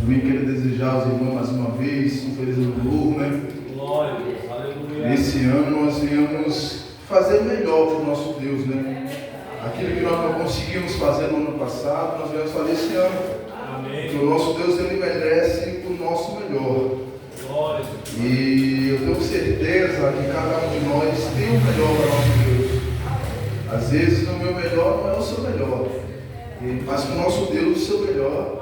Também quero desejar aos irmãos mais uma vez um feliz ano novo, né? Glória a Deus, aleluia. Nesse ano nós viemos fazer melhor para o nosso Deus, né? Aquilo que nós não conseguimos fazer no ano passado, nós viemos fazer esse ano. Amém. Porque o nosso Deus, Ele merece o nosso melhor. Glória a Deus. E eu tenho certeza que cada um de nós tem o melhor para o nosso Deus. Às vezes o meu melhor não é o seu melhor, mas para o nosso Deus o seu melhor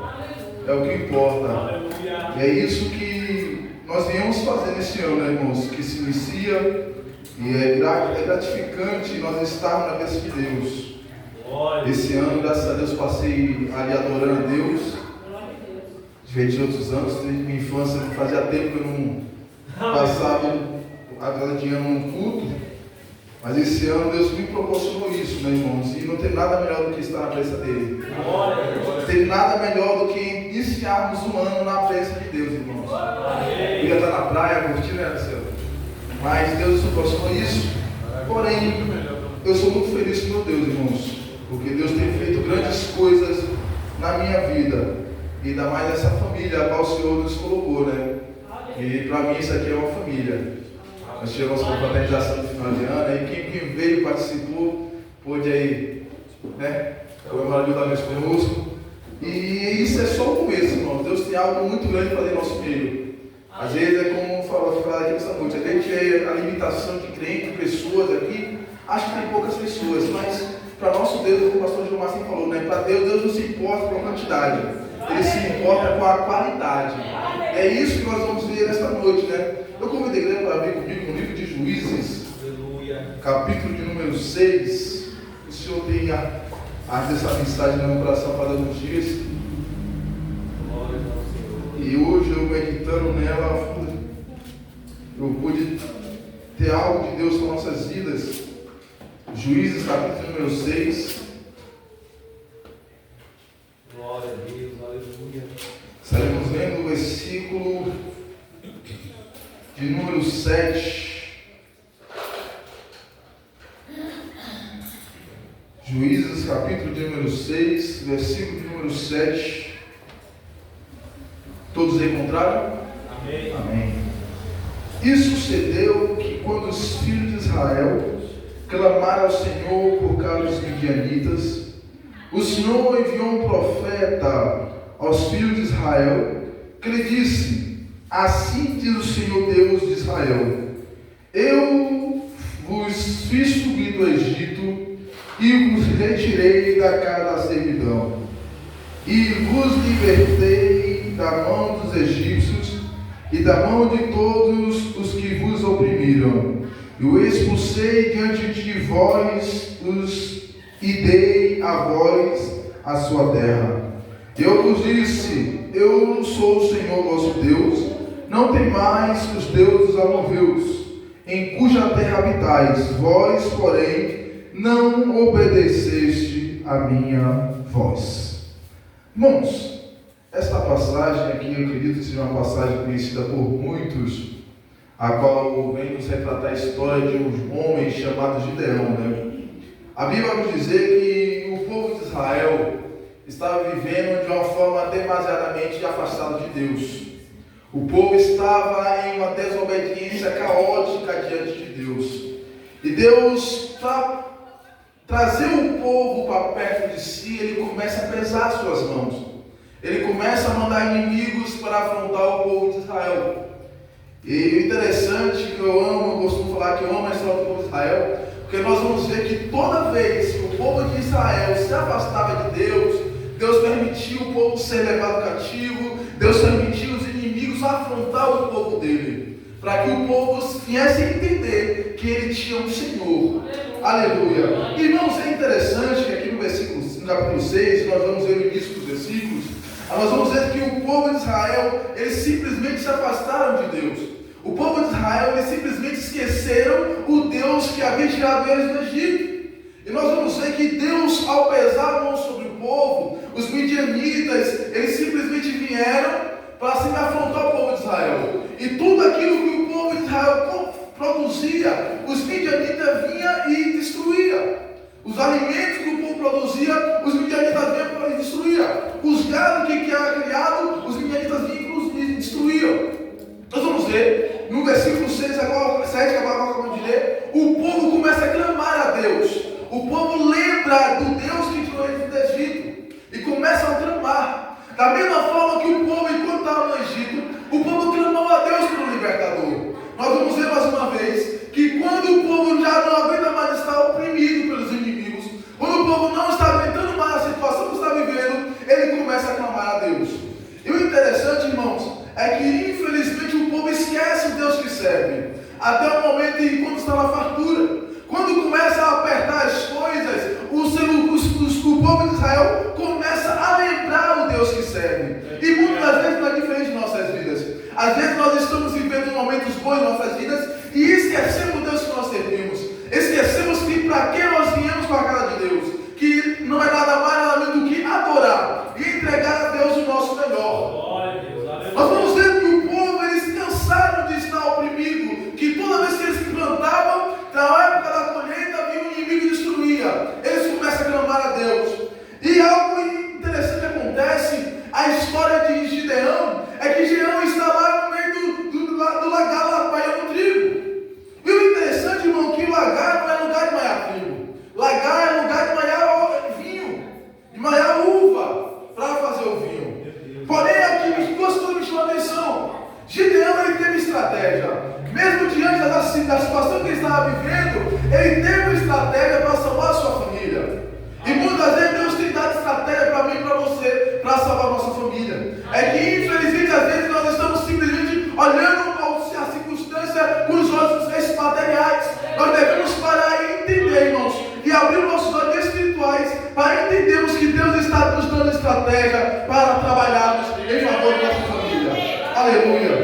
é o que importa. Aleluia. E é isso que nós viemos fazer nesse ano, né, irmãos? Que se inicia e é gratificante nós estarmos na presença de Deus. Glória. Esse ano, graças a Deus, passei ali adorando a Deus. Diferente de outros anos, desde minha infância, não fazia tempo que eu não passava a cada dia num culto. Mas esse ano Deus me proporcionou isso, né, irmãos? E não tem nada melhor do que estar na presença dele. Glória. Não tem nada melhor do que iniciarmos um ano na presença de Deus, irmãos. Eu ia estar na praia, curtindo, né, céu? Mas Deus nos proporcionou isso. Porém, eu sou muito feliz com meu Deus, irmãos. Porque Deus tem feito grandes coisas na minha vida. E ainda mais nessa família a qual o Senhor nos colocou, né? E para mim isso aqui é uma família. Nós tivemos a confraternização no final de ano, e quem veio, participou, pôde aí, né? Comemorar juntamente conosco. E isso é só o começo, irmão. Deus tem algo muito grande para fazer em nosso meio. Às vezes é como falar aqui nessa noite, a gente é a limitação de crentes, pessoas aqui, acho que tem poucas pessoas, mas para nosso Deus, como o pastor Gilmar sempre falou, né? Para Deus, Deus não se importa com a quantidade, Ele se importa com a qualidade. É isso que nós vamos ver nesta noite, né? Eu convido a igreja para abrir comigo no livro de Juízes, Aleluia. capítulo de número 6. O Senhor tem essa mensagem no meu coração para alguns dias. Glória ao Senhor. E hoje eu meditando nela, eu pude ter algo de Deus para nossas vidas. Juízes, capítulo número 6. Glória a Deus, aleluia. Estaremos lendo o versículo de número 7. Juízes, capítulo de número 6, versículo de número 7. Todos encontraram? Amém. Amém. E sucedeu que quando os filhos de Israel clamaram ao Senhor por causa dos midianitas, o Senhor enviou um profeta aos filhos de Israel, que lhe disse: assim diz o Senhor Deus de Israel: eu vos fiz subir do Egito e vos retirei da casa da servidão, e vos libertei da mão dos egípcios e da mão de todos os que vos oprimiram, e o expulsei diante de vós e dei a vós a sua terra. Eu vos disse: eu sou o Senhor vosso Deus, não temais os deuses amorreus, em cuja terra habitais. Vós, porém, não obedeceste a minha voz. Irmãos, esta passagem aqui, eu acredito que seja uma passagem conhecida por muitos, a qual vem nos retratar a história de um homem chamado Gideão, né? A Bíblia vai nos dizer que o povo de Israel estava vivendo de uma forma demasiadamente afastada de Deus. O povo estava em uma desobediência caótica diante de Deus. E Deus, para trazer o povo para perto de si, Ele começa a pesar as suas mãos. Ele começa a mandar inimigos para afrontar o povo de Israel. E o interessante que eu amo, eu costumo falar que eu amo a história do povo de Israel, porque nós vamos ver que toda vez que o povo de Israel se afastava de Deus, Deus permitiu o povo ser levado cativo, Deus permitiu os inimigos afrontar o povo dele, para que o povo viesse a entender que ele tinha um Senhor. Aleluia. Irmãos, é interessante que aqui no capítulo 6, nós vamos ver o início dos versículos, nós vamos ver que o povo de Israel, eles simplesmente se afastaram de Deus. O povo de Israel, eles simplesmente esqueceram o Deus que havia tirado eles do Egito. E nós vamos ver que Deus, ao pesar a mão sobre o povo, os midianitas, eles simplesmente vieram para assim afrontar o povo de Israel. E tudo aquilo que o povo de Israel produzia, os midianitas vinham e destruíam. Os alimentos que o povo produzia, os midianitas vinham para destruir. Os gados que era criado, os midianitas Da mesma forma que o povo, enquanto estava no Egito, o povo clamava a Deus pelo libertador. Nós vamos ver mais uma vez que quando o povo já não aguenta mais estar oprimido pelos inimigos, quando o povo não está aguentando mais a situação que está vivendo, ele começa a clamar a Deus. E o interessante, irmãos, é que infelizmente o povo esquece o Deus que serve. Até o momento em quando está na fartura. Quando começa a apertar as coisas, o povo de Israel começa a lembrar o Deus que serve. E muitas vezes não é diferente de nossas vidas. Às vezes nós estamos vivendo momentos bons em nossas vidas e esquecemos o Deus que nós servimos. Esquecemos que para que nós viemos com a cara de Deus. Que não é nada mais nada menos do que adorar e entregar a Deus o nosso melhor. Nós vamos ver que o povo, eles cansaram de estar oprimido, que toda vez que eles se plantavam, na época da colheita, vinha um inimigo e destruía. Eles começam a clamar a Deus. E algo interessante acontece, a história de Gideão, é que Gideão está lá no meio do lagar, lá maiando trigo. E o interessante, irmão, que o lagar não é lugar de maiar trigo. Lagar é lugar de maiar vinho, de maiar uva, para fazer o vinho. Porém, aqui duas coisas me chamam a atenção. Gideão, ele teve estratégia. Mesmo diante da situação que ele estava vivendo, ele teve uma estratégia para salvar a sua família. E muitas vezes Deus tem dado estratégia para mim e para você, para salvar a nossa família. É que infelizmente às vezes nós estamos simplesmente olhando a circunstância com os olhos materiais. Nós devemos parar e entender, irmãos, e abrir nossos olhos espirituais para entendermos que Deus está nos dando estratégia para trabalharmos em favor da nossa família. Aleluia,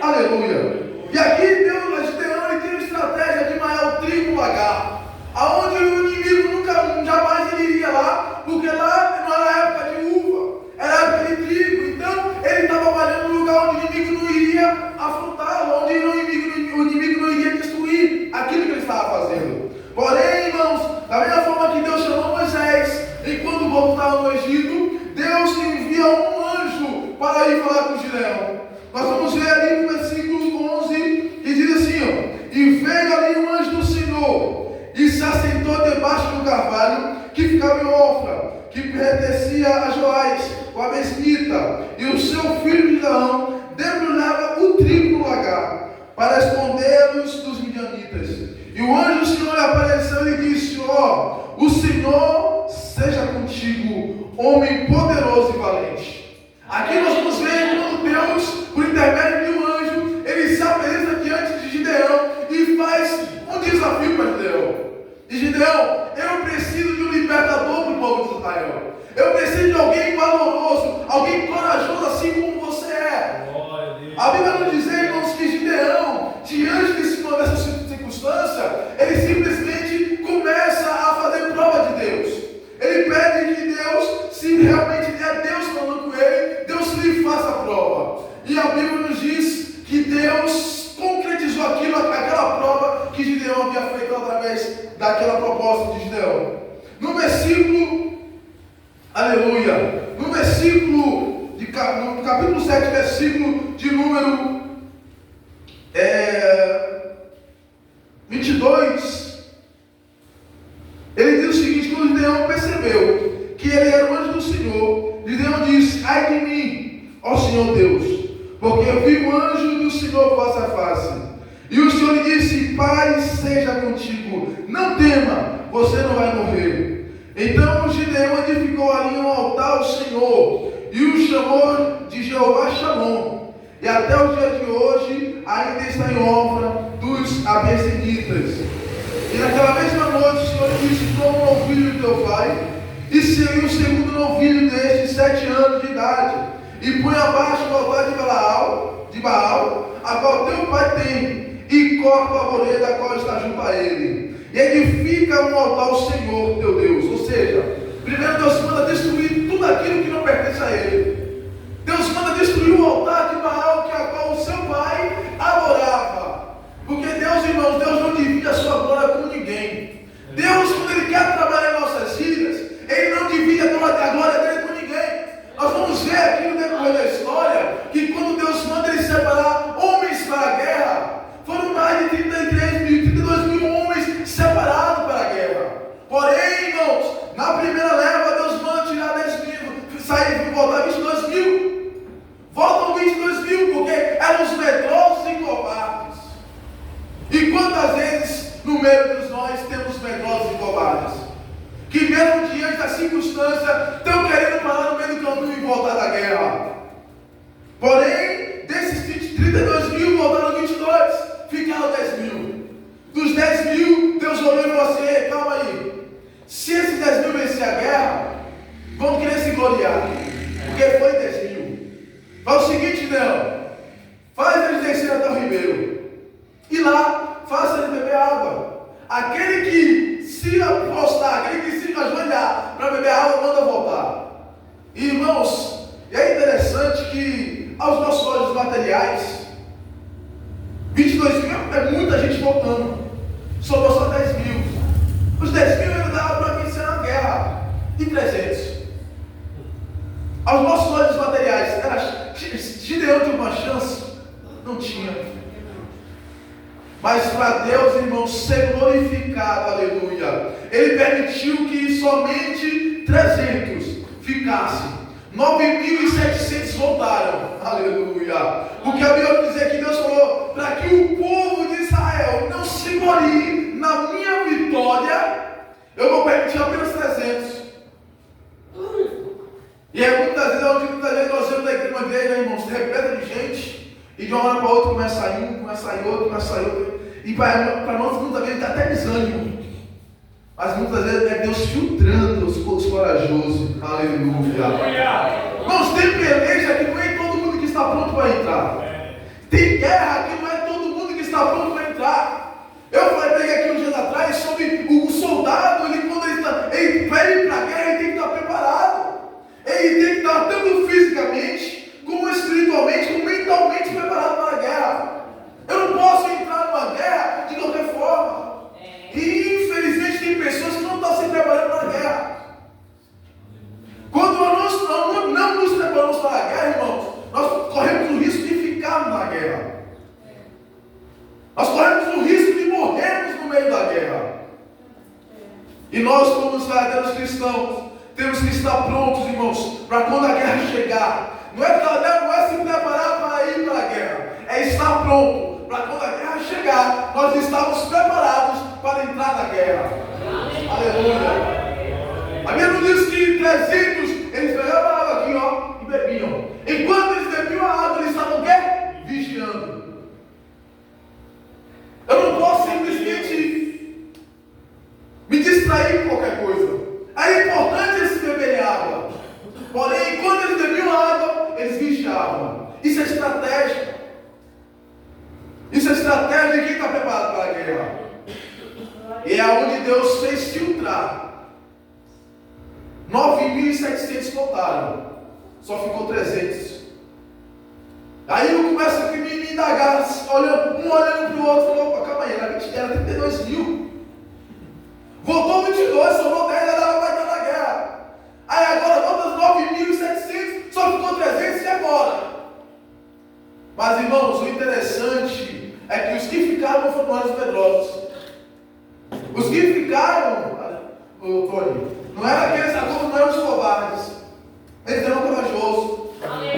aleluia. E aqui Deus, Gideão, ele tem uma estratégia de maiar o trigo no lagar, aonde o inimigo jamais ele iria lá, porque lá não era época de uva, era época de trigo. Então ele estava trabalhando no lugar onde o inimigo não iria afrontá-lo, onde o inimigo não iria destruir aquilo que ele estava fazendo. Porém, irmãos, da mesma forma que Deus chamou Moisés, enquanto o povo estava no Egito, Deus envia um anjo para ir falar com Gideão. Nós vamos ver ali no versículo 11, que diz assim, ó: e veio ali um anjo do Senhor, e se assentou debaixo do carvalho, que ficava em Ofra, que pertencia a Joás, o Abesnita, e o seu filho Gideão debulhava o trigo no lagar, para escondê-los dos midianitas. E o anjo do Senhor lhe apareceu e disse: ó, o Senhor seja contigo, homem poderoso e valente. Aqui nós vamos ver quando Deus, por intermédio de um anjo, ele se apresenta diante de Gideão e faz um desafio para Gideão. E Gideão, eu preciso de um libertador para o povo de Israel. Eu preciso de alguém valoroso, alguém corajoso assim como você é. A Bíblia nos diz, irmãos, que Gideão, diante dessa circunstância, ele simplesmente começa a fazer prova de Deus. Ele pede que Deus, se realmente é Deus falando com ele, Deus lhe faça a prova. E a Bíblia nos diz que Deus concretizou aquela prova que Gideão havia feito através daquela proposta de Gideão. No versículo, aleluia, no capítulo 7, versículo de número 22, ele diz o seguinte: quando Gideão percebeu que ele era o anjo do Senhor, Gideão disse: ai de mim, ó Senhor Deus, porque eu vi o anjo do Senhor face a face. E o Senhor lhe disse: paz seja contigo, não tema, você não vai morrer. Então Gideão edificou ali um altar ao Senhor e o chamou de Jeová Shalom. E até o dia de hoje ainda está em Ofra dos Abesenitas. E naquela mesma noite o Senhor disse: toma um novilho do teu pai e seria o segundo novilho deste 7 anos de idade, e põe abaixo do altar de Baal, a qual teu pai tem, e corta a arvoreira da qual está junto a ele, e edifica um altar ao Senhor teu Deus. Ou seja, primeiro Deus manda destruir tudo aquilo que não pertence a ele. Deus manda destruir o altar de Baal, que a qual o seu pai adorava. Porque Deus, irmãos, Deus não divide a sua glória com ninguém. Deus, quando Ele quer trabalhar em nossas vidas, Ele não divide a glória dele com ninguém. Nós vamos ver aqui no decorrer da história que quando Deus manda Ele separar homens para a guerra, foram mais de 32 mil homens separados para a guerra. Porém, irmãos, na primeira leva Deus manda tirar 10 mil, sair e voltar 22 que aos nossos olhos materiais, 22 mil é muita gente voltando. Sobrou só 10 mil. Os 10 mil ainda dava para vencer na guerra. E 300. Aos nossos olhos materiais, Gideão tinha uma chance? Não tinha. Mas para Deus, irmãos, ser glorificado, aleluia, Ele permitiu que somente 300 ficassem. 9.700 voltaram, aleluia. Porque a Bíblia diz que Deus falou para que o povo de Israel não se glorie na minha vitória, eu vou permitir apenas 300. E é muitas vezes nós vemos uma igreja, irmãos, repleta de gente, e de uma hora para outra começa a sair um, começa a sair outro, começa a sair outro. E para nós muitas vezes dá até desânimo. Mas muitas vezes é Deus filtrando os corajosos. Aleluia. Irmãos, tem peleja que não é todo mundo que está pronto para entrar. Tem guerra que não é todo mundo que está pronto para entrar. Eu falei aqui uns dias atrás sobre o soldado, quando ele para ir para a guerra, ele tem que estar preparado. Ele tem que estar tanto fisicamente, como espiritualmente, como mentalmente preparado para a guerra. Eu não posso entrar numa guerra de qualquer forma. E infelizmente tem pessoas que não estão se preparando para a guerra. Quando nós não nos preparamos para a guerra, irmãos, nós corremos o risco de ficarmos na guerra. Nós corremos o risco de morrermos no meio da guerra. E nós, como os verdadeiros cristãos, temos que estar prontos, irmãos, para quando a guerra chegar. Não é se preparar para ir para a guerra, é estar pronto para quando a guerra chegar, nós estamos preparados para entrar na guerra. Aleluia. A Bíblia diz que 300, eles pegavam a água aqui, ó, e bebiam. Enquanto eles bebiam a água, eles estavam o quê? Vigiando. Eu não posso simplesmente me distrair com qualquer coisa. É importante eles beberem água. Porém, enquanto eles bebiam água, eles vigiavam. Isso é estratégia. Isso é estratégia de quem está preparado para a guerra. E é onde Deus fez filtrar. 9.700 voltaram. Só ficou 300. Aí eu começo a me indagar, um olhando para o outro, falou, opa, calma aí, era 32 mil. Voltou 22, sobrou 10, ela vai estar na guerra. Aí agora volta 9.700, só ficou 300 e agora? Mas irmãos, o interessante é que os que ficaram não foram mais medrosos. Os que ficaram, Tony, não eram aqueles que não eram os covardes. Eles eram corajosos.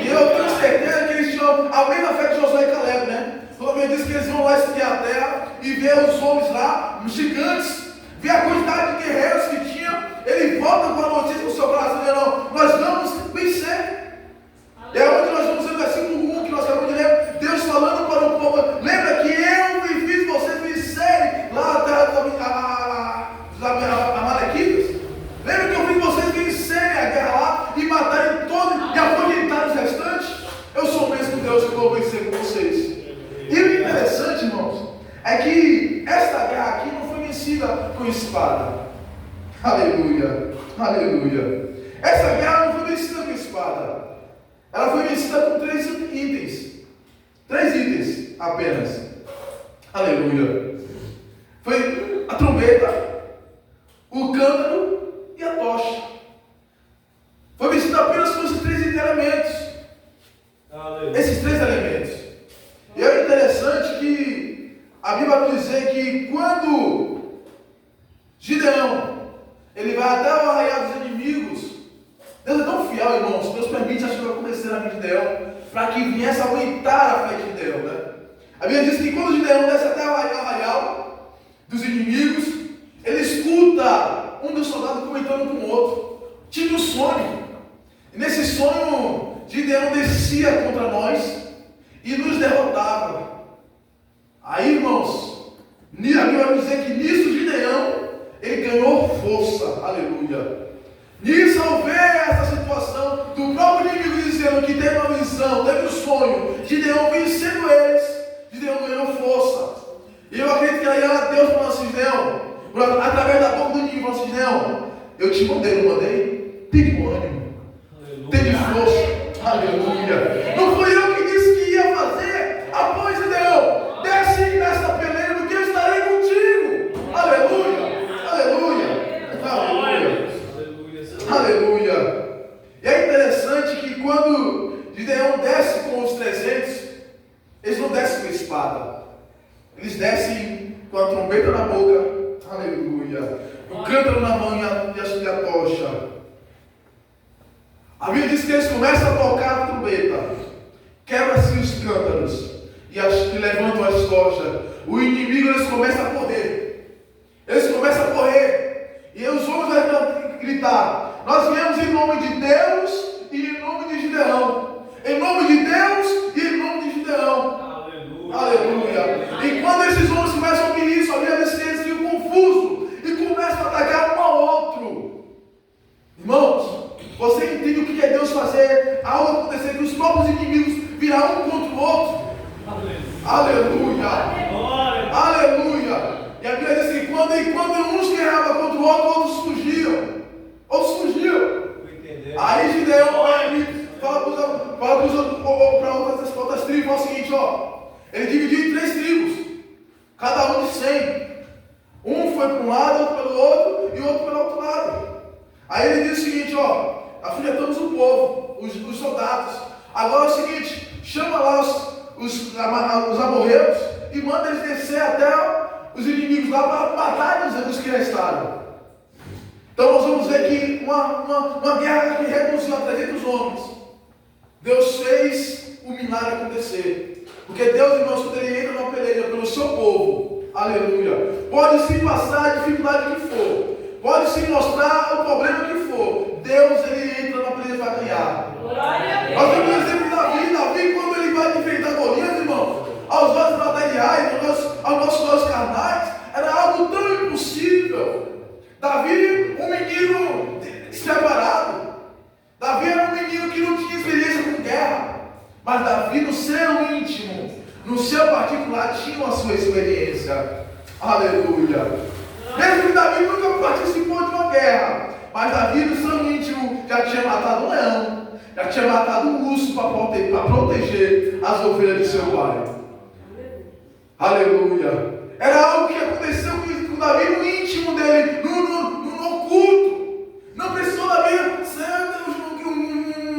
E eu tenho certeza que eles tinham a mesma fé de Josué e Caleb, né? Quando ele disse que eles vão lá espiar a terra e ver os homens lá, os gigantes, ver a quantidade de guerreiros que tinha, ele volta com a notícia para o seu coração e diz, não, nós vamos vencer. E é onde nós vamos ver o versículo 1 que nós acabamos de ler, Deus falando para o povo, lembra que eu fiz vocês vencerem lá a terra dos Amalequitas? Lembra que eu fiz vocês vencerem a guerra lá e matarem todos e afugentarem os restantes? Eu sou o mesmo Deus que vou vencer com vocês. E o interessante, irmãos, é que esta guerra aqui não foi vencida com espada. Aleluia, aleluia. Essa guerra não foi vencida com espada. Ela foi vencida com 3 itens. 3 itens apenas. Aleluia. Foi a trombeta, o cântaro e a tocha. Foi vencida apenas com esses 3 elementos. Aleluia. Esses 3 elementos. E é interessante que a Bíblia vai dizer que quando Gideão ele vai até o arraial dos inimigos, Deus é tão fiel, irmãos. Deus permite as coisas acontecerem na vida de Gideão para que viesse a aumentar a fé de Gideão, né? A Bíblia diz que quando Gideão desce até o arraial dos inimigos, ele escuta um dos soldados comentando com o outro. Tinha um sonho. E nesse sonho, Gideão descia contra nós e nos derrotava. Aí, irmãos, a Bíblia vai dizer que nisso Gideão, ele ganhou força. Aleluia. Nisso, ao ver essa situação do próprio inimigo dizendo que teve uma visão, teve um sonho, Gideão vencendo eles, Gideão ganhou força. E eu acredito que aí era Deus para nós, Gideão, através da boca do inimigo, falou assim, Gideão, eu te mandei, não mandei? Tem de bom ânimo, tem de força, aleluia. quando Gideão desce com os 300, eles não descem com a espada. Eles descem com a trombeta na boca, aleluia, o cântaro na mão e a tocha. A Bíblia diz que eles começam a tocar a trombeta, quebra-se os cântaros e levantam as tochas. O inimigo, eles começam a correr. Eles começam a correr. E os homens vão gritar: nós viemos em nome de Deus e em nome de Gideão. Em nome de Deus e em nome de Gideão. Aleluia. Aleluia. E quando esses homens começam a ouvir isso, a Bíblia diz que eles ficam confusos e começam a atacar um ao outro. Irmãos, você entende o que é Deus fazer algo acontecer, que os próprios inimigos virar um contra o outro? Aleluia. Aleluia. Aleluia. E a Bíblia diz que quando uns guerreavam contra o outro, outros fugiam. Outros fugiam. Aí Gideão fala para outras tribos, fala o seguinte, ó. Ele dividiu em 3 tribos, cada um de 100. Um foi para um lado, outro pelo outro e outro pelo outro lado. Aí ele diz o seguinte, ó, afugentamos o povo, os soldados. Agora é o seguinte, chama lá os amorreus e manda eles descer até os inimigos lá para matar os que restaram. Então nós vamos ver que uma guerra que reduziu a 300 homens. Deus fez o milagre acontecer. Porque Deus, irmãos, quando Ele entra numa peleja pelo seu povo, aleluia, pode se passar a dificuldade que for, pode se mostrar o problema que for, Deus, Ele entra na peleja para ganhar. Nós temos o exemplo de Davi, quando ele vai enfrentar Golias, irmãos, aos olhos materiais, aos nossos olhos carnais, era algo tão impossível. Davi, um menino despreparado. Davi era um menino que não tinha experiência com guerra. Mas Davi, no seu íntimo, no seu particular, tinha a sua experiência. Aleluia. Mesmo que Davi nunca participou de uma guerra, mas Davi, no seu íntimo, já tinha matado um leão, já tinha matado um urso para proteger as ovelhas de seu pai. Aleluia. Era algo que aconteceu com Davi no íntimo dele, no oculto. Não precisou Davi ser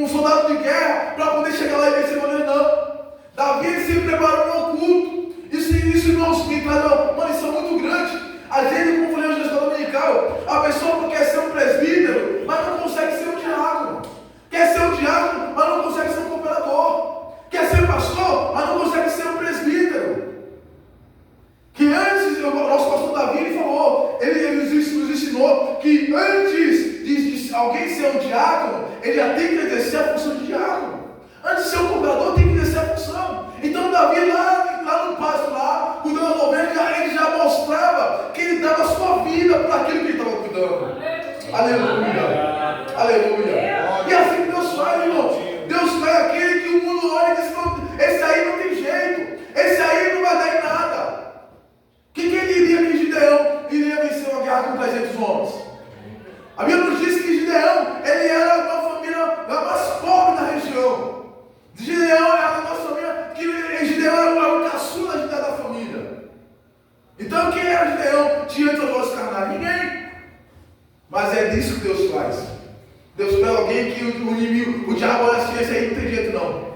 um soldado de guerra para poder chegar lá e vencer Golias, não. Davi se preparou no oculto. Isso não me traz uma lição muito grande. Às vezes, como eu falei hoje na escola dominical, a pessoa quer ser um presbítero, mas não consegue ser um diácono. Quer ser um diácono, mas não consegue ser um cooperador. Quer ser pastor, mas não consegue ser um presbítero. Que antes, o nosso pastor Davi, ele falou, ele nos ensinou que antes de alguém ser um diácono, ele já tem que exercer a função de diácono. Antes de ser um cooperador, tem que exercer a função. Então Davi lá no pasto, lá, cuidando das ovelhas, ele já mostrava que ele dava a sua vida para aquilo que ele estava cuidando. Aleluia. Aleluia. E assim que Deus faz, irmão. Deus faz aquele que o mundo olha e diz, esse aí não tem jeito. Esse aí não vai dar em nada. Quem diria que Gideão iria vencer uma guerra com 300 homens? A Bíblia nos diz que Gideão, ele era uma família mais pobre da região. Gideão era uma família que Gideão era o caçula da família. Então quem era Gideão diante dos nossos carnais? Ninguém. Mas é disso que Deus faz. Deus pega alguém que o inimigo, o diabo olha assim, esse aí não tem jeito não.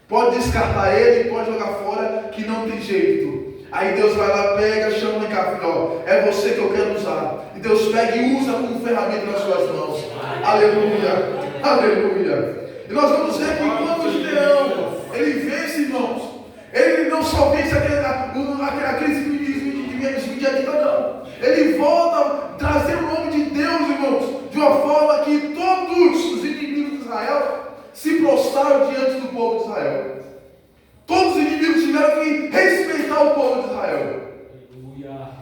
Pode descartar ele, pode jogar fora, que não tem jeito. Aí Deus vai lá, pega, chama, vem cá, filho, ó, é você que eu quero usar. E Deus pega e usa como ferramenta nas suas mãos. Aleluia, aleluia. E nós vamos ver que quando Gideão, ele vence, irmãos, ele não só vence aqueles midianitas, não. Ele volta a trazer o nome de Deus, irmãos, de uma forma que todos os inimigos de Israel se prostraram diante do povo de Israel. Todos os inimigos tiveram que respeitar o povo de Israel.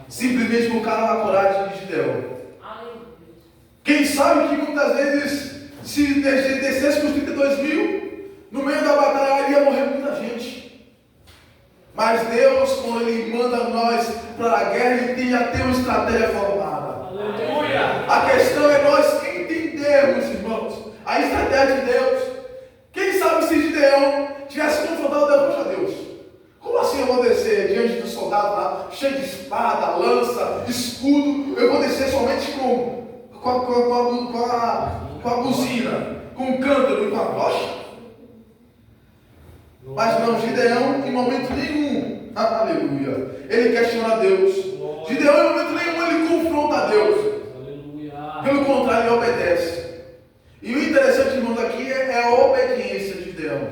Simplesmente por causa da coragem de Gideão. Quem sabe que muitas vezes, se descesse com os 32 mil, no meio da batalha ia morrer muita gente. Mas Deus, quando Ele manda nós para a guerra, Ele já tem uma estratégia formada. Aleluia. A questão é nós entendermos, irmãos, a estratégia de Deus. Quem sabe se Gideão tivesse confrontado Deus, poxa Deus, como assim eu vou descer diante do soldado lá, cheio de espada, lança, escudo, eu vou descer somente com a buzina, com o cântaro e com a tocha? Mas não, Gideão, em momento nenhum, aleluia, ele questiona Deus. Gideão, em momento nenhum, ele confronta a Deus. Pelo contrário, ele obedece. E o interessante, irmãos, aqui é a obediência de Gideão.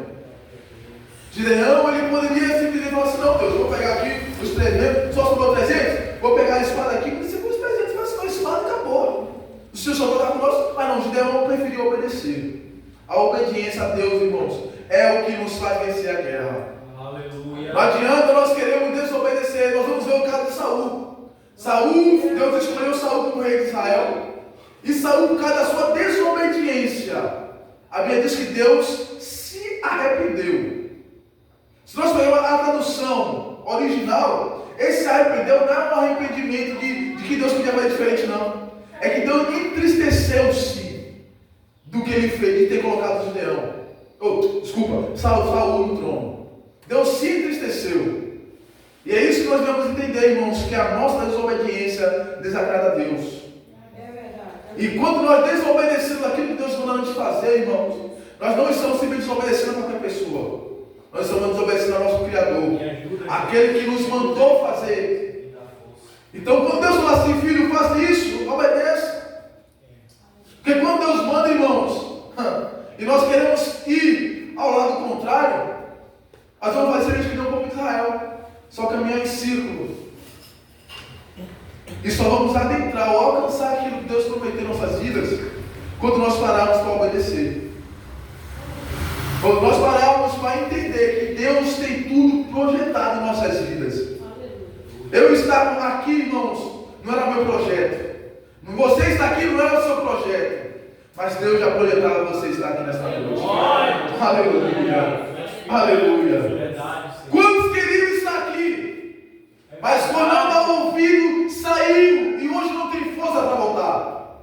Gideão, ele poderia simplesmente falar assim: não, Deus, vou pegar aqui os 300, só sobrou 300, vou pegar a espada aqui, porque se for os 300, vai ser uma espada e acabou. O Senhor só vai estar conosco. Mas não, Gideão preferiu obedecer. A obediência a Deus, irmãos, é o que nos faz vencer a guerra. Aleluia. Não adianta nós queremos desobedecer. Nós vamos ver o caso de Saul. Saul, Deus escolheu Saul como rei de Israel. E Saul, por causa da sua desobediência, a Bíblia diz que Deus se arrependeu. Se nós pegarmos a tradução original, esse arrependeu não é um arrependimento de que Deus podia fazer diferente, não. É que Deus entristeceu-se do que ele fez, de ter colocado Gideão. Saul no trono. Deus se entristeceu. E é isso que nós devemos entender, irmãos, que a nossa desobediência desagrada a Deus. E quando nós desobedecemos aquilo que Deus mandou a gente fazer, irmãos, nós não estamos simplesmente desobedecendo a qualquer pessoa. Nós estamos desobedecendo ao nosso Criador, aquele que nos mandou fazer. Então, quando Deus fala assim: filho, faça isso, obedeça. Porque quando Deus manda, irmãos, e nós queremos ir ao lado contrário, nós vamos fazer isso que deu o povo de Israel, só caminhar em círculo. E só vamos adentrar ou alcançar aquilo que Deus prometeu em nossas vidas quando nós pararmos para obedecer. Quando nós pararmos para entender que Deus tem tudo projetado em nossas vidas. Eu estar aqui, irmãos, não era meu projeto. Você estar aqui não era o seu projeto. Mas Deus já projetava você estar aqui nesta noite. Aleluia. Aleluia. Quantos queriam estar aqui? Mas por não dar ouvido, saiu. E hoje não tem força para voltar.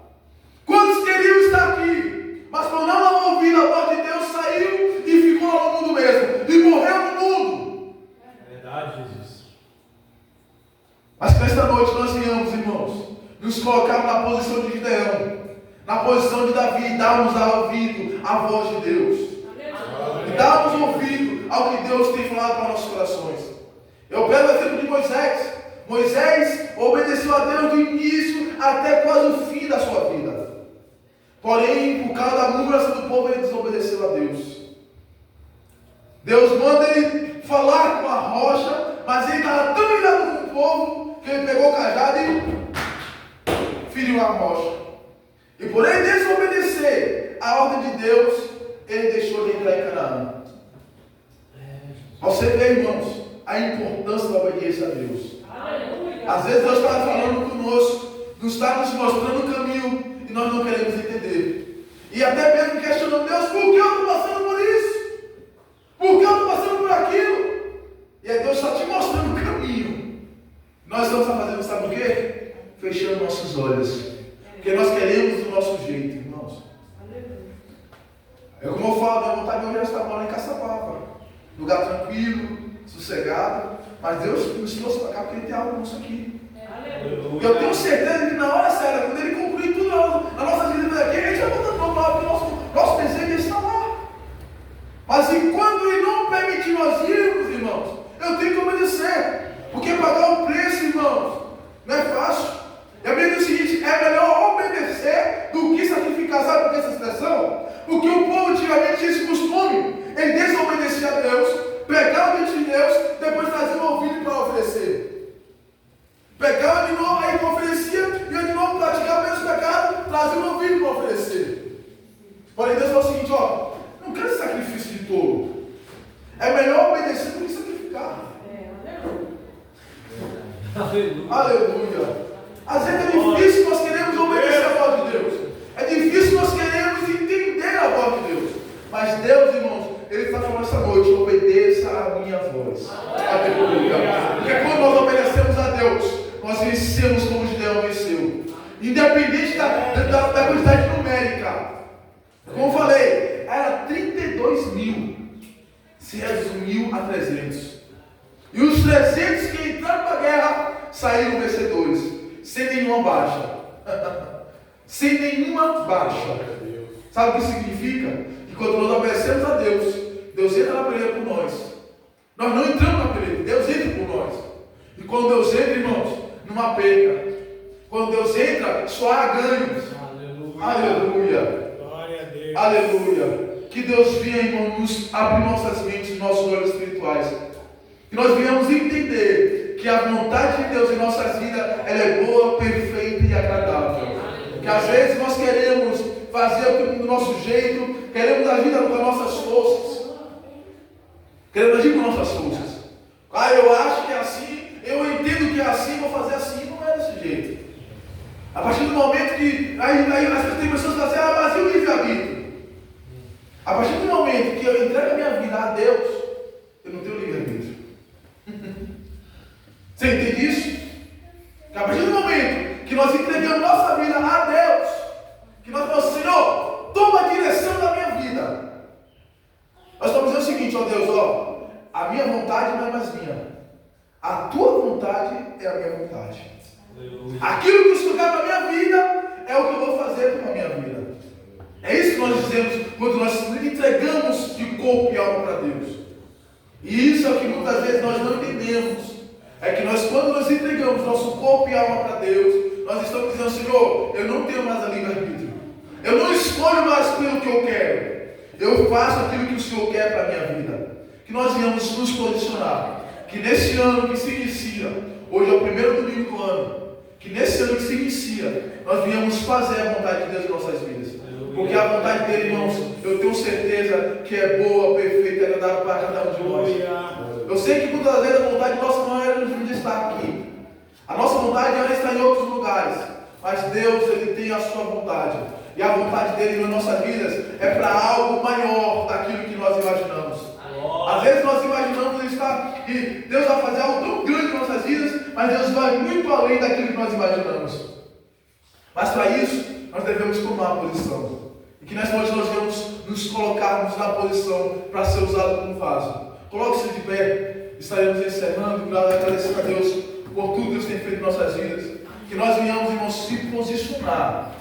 Quantos queriam estar aqui? Mas por não dar ouvido a voz de Deus, saiu e ficou lá no mundo mesmo. E morreu no mundo. É verdade, Jesus. Mas que nesta noite nós venhamos, irmãos, nos colocarmos na posição de Gideão, na posição de Davi, darmos ouvido à voz de Deus. E darmos ouvido ao que Deus tem falado para nossos corações. Eu pego o exemplo de Moisés. Moisés obedeceu a Deus do início até quase o fim da sua vida. Porém, por causa da murmuração do povo, ele desobedeceu a Deus. Deus manda ele falar com a rocha, mas ele estava tão ligado com o povo que ele pegou o cajado e feriu a rocha. E por ele desobedecer a ordem de Deus, ele deixou de entrar em Canaã. Você vê, irmãos, a importância da obediência a Deus. Às vezes Deus está falando conosco, nos está nos mostrando o caminho e nós não queremos entender. E até mesmo questionando: Deus, por que eu estou passando por isso? Por que eu estou passando por aquilo? E aí Deus está te mostrando o caminho. Nós estamos fazendo, sabe o quê? Fechando nossos olhos. Porque nós queremos do nosso jeito, irmãos. É como eu falo, minha vontade hoje é estar morando em Caçapava. Lugar tranquilo, sossegado. Mas Deus nos trouxe para cá porque Ele tem algo nosso aqui. E eu tenho certeza que na hora certa, quando Ele concluir tudo na nossa vida aqui, a gente vai voltar para o lado, porque nosso desejo é estar lá. Mas enquanto Ele não permitir nós irmos, irmãos, eu tenho que obedecer. Porque pagar o preço, irmãos, não é fácil. E a Bíblia diz o seguinte: é melhor obedecer do que sacrificar. Sabe por que essa expressão? Porque o povo antigamente tinha esse costume. Ele desobedecia a Deus, pegava diante de Deus, depois trazia um ovinho para oferecer. Pegava de novo, aí oferecia, e de novo praticava o mesmo pecado, trazia um ovinho para oferecer. Porém, Deus falou o seguinte: ó, não quero sacrifício de tolo. É melhor obedecer do que sacrificar. Aleluia. Às vezes é difícil nós queremos obedecer a voz de Deus. É difícil nós queremos entender a voz de Deus. Mas Deus, irmãos, Ele está falando essa noite: obedeça a minha voz. Aleluia. Porque quando nós obedecemos a Deus, nós vencemos como Gideão venceu. Independente da quantidade numérica. Como eu falei, era 32 mil. Se resumiu a 300. E os 300 que entraram para a guerra saíram vencedores. Sem nenhuma baixa. Sem nenhuma baixa. Sabe o que significa? Que quando nós obedecemos a Deus, Deus entra na peleia por nós. Nós não entramos na peleia, Deus entra por nós. E quando Deus entra, irmãos, numa perca. Quando Deus entra, só há ganhos. Aleluia. Aleluia. Glória a Deus. Aleluia. Que Deus venha, irmão, nos abrir nossas mentes, nossos olhos espirituais. Que nós venhamos entender que a vontade de Deus em nossas vidas, ela é boa, perfeita e agradável. Que às vezes nós queremos fazer do nosso jeito, queremos agir com as nossas forças. Queremos agir com nossas forças. Eu acho que é assim, eu entendo que é assim, vou fazer assim. Não é desse jeito. A partir do momento que tem pessoas que dizem, mas e o livre-arbítrio? A partir do momento que eu entrego a minha vida a Deus, eu não tenho livre-arbítrio. Você entende isso? Que a partir do momento que nós entregamos nossa vida a Deus, que nós falamos, Senhor, toma a direção da minha vida. Nós estamos dizendo o seguinte, ó Deus, a minha vontade não é mais minha. A tua vontade é a minha vontade. Aquilo que tu quer para a minha vida é o que eu vou fazer para a minha vida. É isso que nós dizemos quando nós entregamos de corpo e alma para Deus. E isso é o que muitas vezes nós não entendemos. É que nós, quando nós entregamos nosso corpo e alma para Deus, nós estamos dizendo, Senhor, eu não tenho mais a livre-arbítrio. Eu não escolho mais pelo que eu quero. Eu faço aquilo que o Senhor quer para a minha vida. Que nós venhamos nos posicionar. Que nesse ano que se inicia, hoje é o primeiro domingo do ano, que nesse ano que se inicia, nós venhamos fazer a vontade de Deus em nossas vidas. Porque a vontade dele, irmãos, eu tenho certeza que é boa, perfeita e agradável para cada um de nós. Eu sei que muitas vezes a vontade nossa não é de estar aqui. A nossa vontade é estar em outros lugares. Mas Deus, Ele tem a sua vontade. E a vontade dele nas nossas vidas é para algo maior daquilo que nós imaginamos. Às vezes nós imaginamos que Deus vai fazer algo tão grande em nossas vidas, mas Deus vai muito além daquilo que nós imaginamos. Mas para isso, nós devemos tomar a posição. E que nessa noite nós devemos nos colocarmos na posição para ser usado como vaso. Coloque-se de pé, estaremos encerrando, agradecendo a Deus por tudo que Deus tem feito em nossas vidas. Que nós venhamos, irmãos, se posicionar.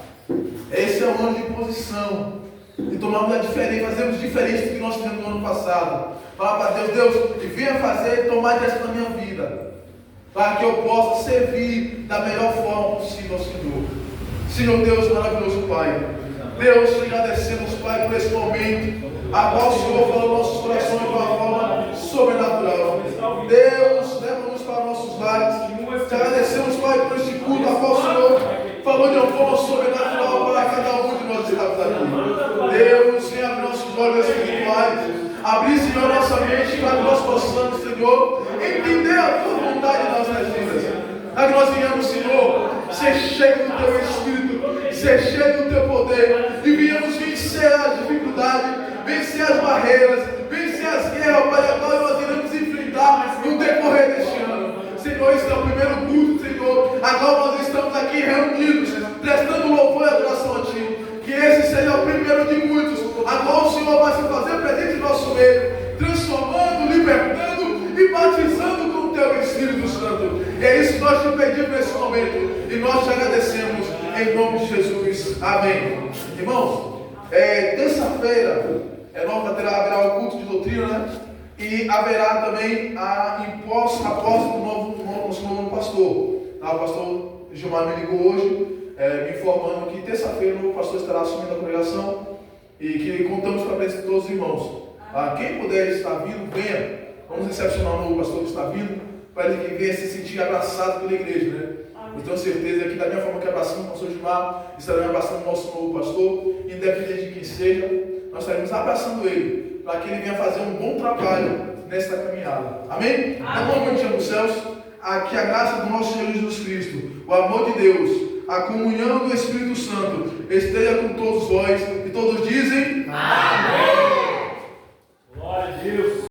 Esse é o ano de posição. E tomarmos a diferença, fazermos diferente do que nós fizemos no ano passado. Falar para Deus, que venha fazer e tomar direção na minha vida. Para que eu possa servir da melhor forma possível ao Senhor. Senhor Deus, maravilhoso Pai. Deus, te agradecemos, Pai, por esse momento, a qual o Senhor falou nossos corações de uma forma sobrenatural. Deus, leva-nos para nossos lares. Te agradecemos, Pai, por esse culto, a qual o Senhor falou de uma forma sobrenatural para cada um de nós que estamos aqui. Deus, venha abrir nossos olhos espirituais, abrir, Senhor, nossa mente, para que nós possamos, Senhor, entender a tua vontade em nossas vidas. Para que nós venhamos, Senhor, ser cheios do teu Espírito, ser cheios do teu poder, e venhamos vencer as dificuldades, vencer as barreiras, vencer as guerras, Pai, a qual nós iremos enfrentar no decorrer deste ano. Senhor, esse é o primeiro culto, Senhor, a qual nós estamos aqui reunidos, prestando louvor e adoração a Ti. Que esse seja o primeiro de muitos, a qual o Senhor vai se fazer presente em nosso meio, transformando, libertando e batizando com o Teu Espírito Santo. E é isso que nós te pedimos nesse momento, e nós te agradecemos em nome de Jesus. Amém. Irmãos, terça-feira haverá o culto de doutrina, né? E haverá também a apóstolo do novo pastor. O pastor Gilmar me ligou hoje, me informando que terça-feira o novo pastor estará assumindo a congregação e que contamos com a presença de todos os irmãos. Quem puder estar vindo, venha. Vamos recepcionar o novo pastor que está vindo, para ele que venha se sentir abraçado pela igreja, né? Eu tenho certeza que da mesma forma que abraçamos o pastor Gilmar, estaremos abraçando o nosso novo pastor, independente de quem seja, nós estaremos abraçando ele, para que ele venha fazer um bom trabalho nesta caminhada. Amém? Então, bom dia nos céus, que a graça do nosso Senhor Jesus Cristo, o amor de Deus, a comunhão do Espírito Santo esteja com todos vós, e todos dizem amém.